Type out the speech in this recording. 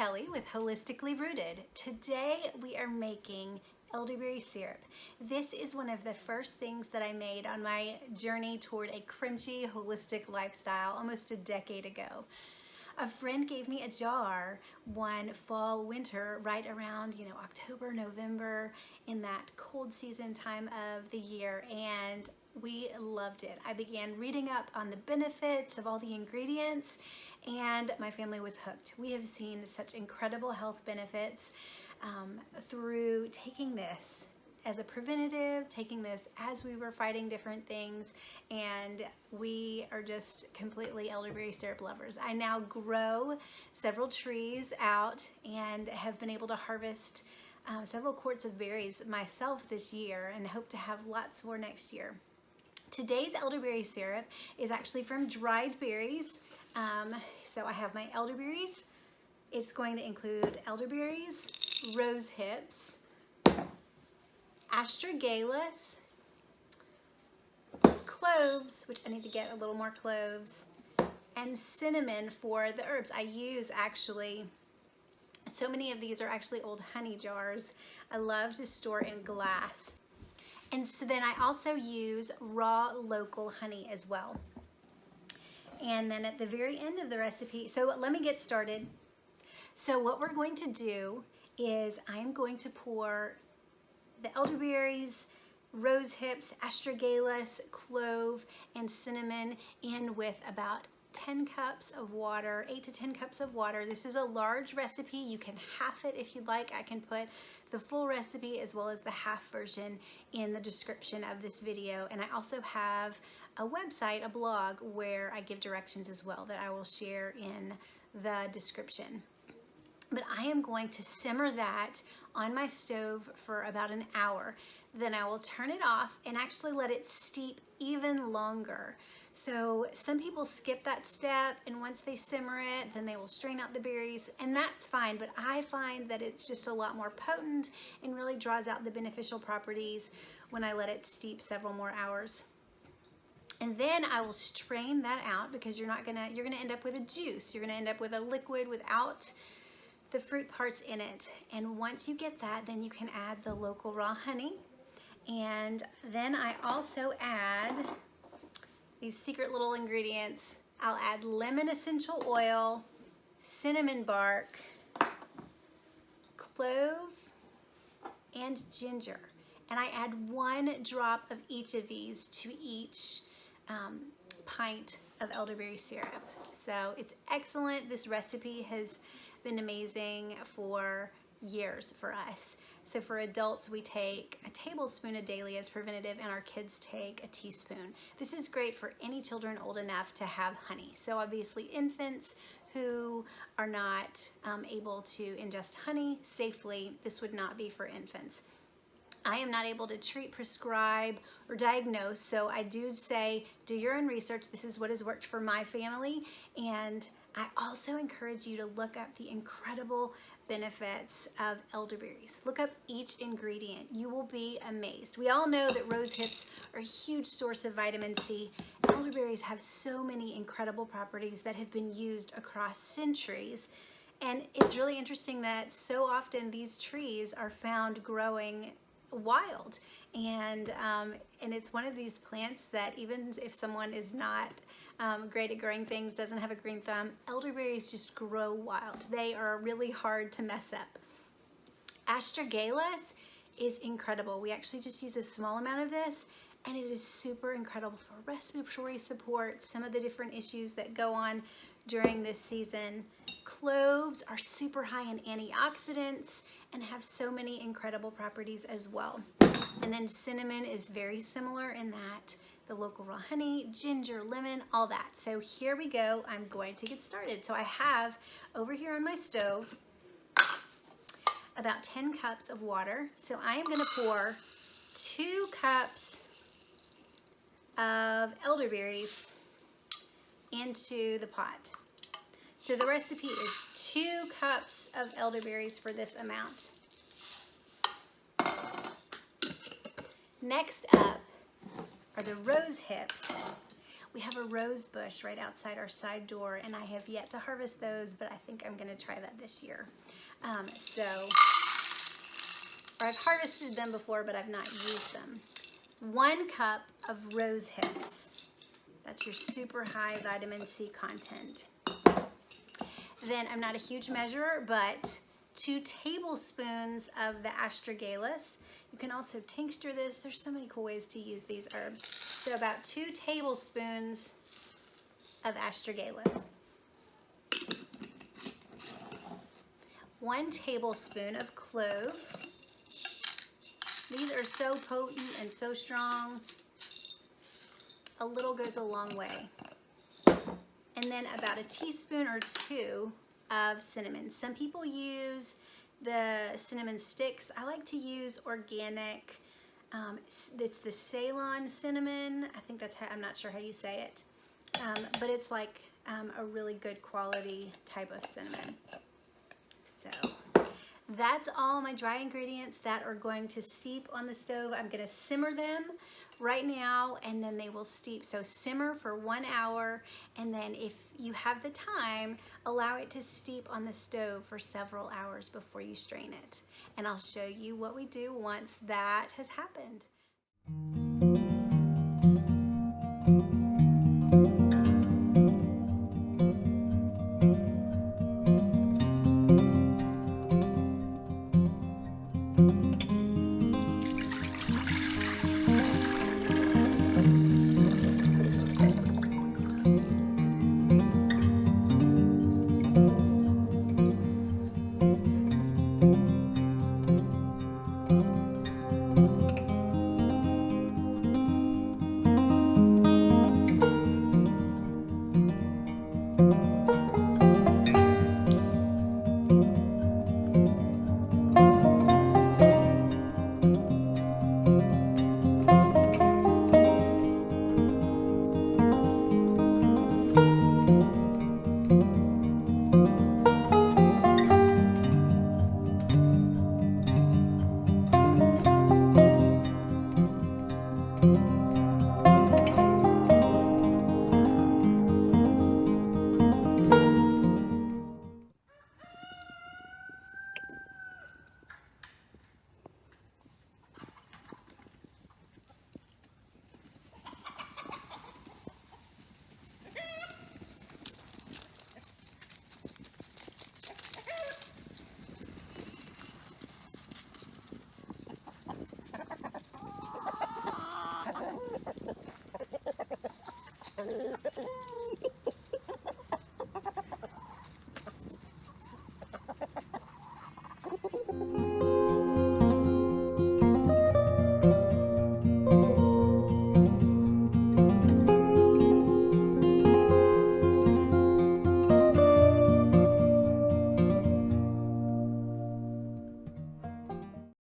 Kelly with Holistically Rooted. Today we are making elderberry syrup. This is one of the first things that I made on my journey toward a crunchy, holistic lifestyle almost a decade ago. A friend gave me a jar one fall, winter, right around, October, November, in that cold season time of the year, and we loved it. I began reading up on the benefits of all the ingredients, and my family was hooked. We have seen such incredible health benefits through taking this as a preventative, taking this as we were fighting different things, and we are just completely elderberry syrup lovers. I now grow several trees out and have been able to harvest several quarts of berries myself this year and hope to have lots more next year. Today's elderberry syrup is actually from dried berries. So I have my elderberries. It's going to include elderberries, rose hips, astragalus, cloves, which I need to get a little more cloves, and cinnamon for the herbs. I use so many of these are actually old honey jars. I love to store in glass. And so then I also use raw local honey as well. And then at the very end of the recipe, so let me get started. So what we're going to do is I'm going to pour the elderberries, rose hips, astragalus, clove, and cinnamon in with about 10 cups of water, 8 to 10 cups of water. This is a large recipe. You can half it if you'd like. I can put the full recipe as well as the half version in the description of this video. And I also have a website, a blog, where I give directions as well that I will share in the description. But I am going to simmer that on my stove for about an hour. Then I will turn it off and actually let it steep even longer. So some people skip that step, and once they simmer it, then they will strain out the berries, and that's fine, but I find that it's just a lot more potent and really draws out the beneficial properties when I let it steep several more hours. And then I will strain that out, because you're gonna end up with a juice. You're gonna end up with a liquid without the fruit parts in it. And once you get that, then you can add the local raw honey. And then I also add these secret little ingredients. I'll add lemon essential oil, cinnamon bark, clove, and ginger. And I add 1 drop of each of these to each pint of elderberry syrup. So it's excellent. This recipe has been amazing for years for us. So for adults, we take a tablespoon a daily as preventative, and our kids take a teaspoon. This is great for any children old enough to have honey. So obviously infants who are not able to ingest honey safely, this would not be for infants. I am not able to treat, prescribe, or diagnose, so I do say do your own research. This is what has worked for my family, and I also encourage you to look up the incredible benefits of elderberries. Look up each ingredient. You will be amazed. We all know that rose hips are a huge source of vitamin C. Elderberries have so many incredible properties that have been used across centuries. And it's really interesting that so often these trees are found growing wild, and it's one of these plants that even if someone is not great at growing things, doesn't have a green thumb, elderberries just grow wild. They are really hard to mess up. Astragalus is incredible. We actually just use a small amount of this, and it is super incredible for respiratory support, some of the different issues that go on during this season. Cloves are super high in antioxidants and have so many incredible properties as well. And then cinnamon is very similar in that the local raw honey, ginger, lemon, all that. So here we go. I'm going to get started. So I have over here on my stove about 10 cups of water. So I am going to pour 2 cups of elderberries into the pot. So the recipe is 2 cups of elderberries for this amount. Next up are the rose hips. We have a rose bush right outside our side door, and I have yet to harvest those, but I think I'm going to try that this year. Or I've harvested them before, but I've not used them. 1 cup of rose hips. That's your super high vitamin C content. Then I'm not a huge measurer, but 2 tablespoons of the astragalus. You can also tincture this. There's so many cool ways to use these herbs. So about 2 tablespoons of astragalus. 1 tablespoon of cloves. These are so potent and so strong. A little goes a long way. And then about a teaspoon or 2 of cinnamon. Some people use the cinnamon sticks. I like to use organic. It's the Ceylon cinnamon. I think that's how, I'm not sure how you say it. But it's like a really good quality type of cinnamon. So that's all my dry ingredients that are going to steep on the stove. I'm going to simmer them right now, and then they will steep. So simmer for 1 hour, and then if you have the time, allow it to steep on the stove for several hours before you strain it. And I'll show you what we do once that has happened.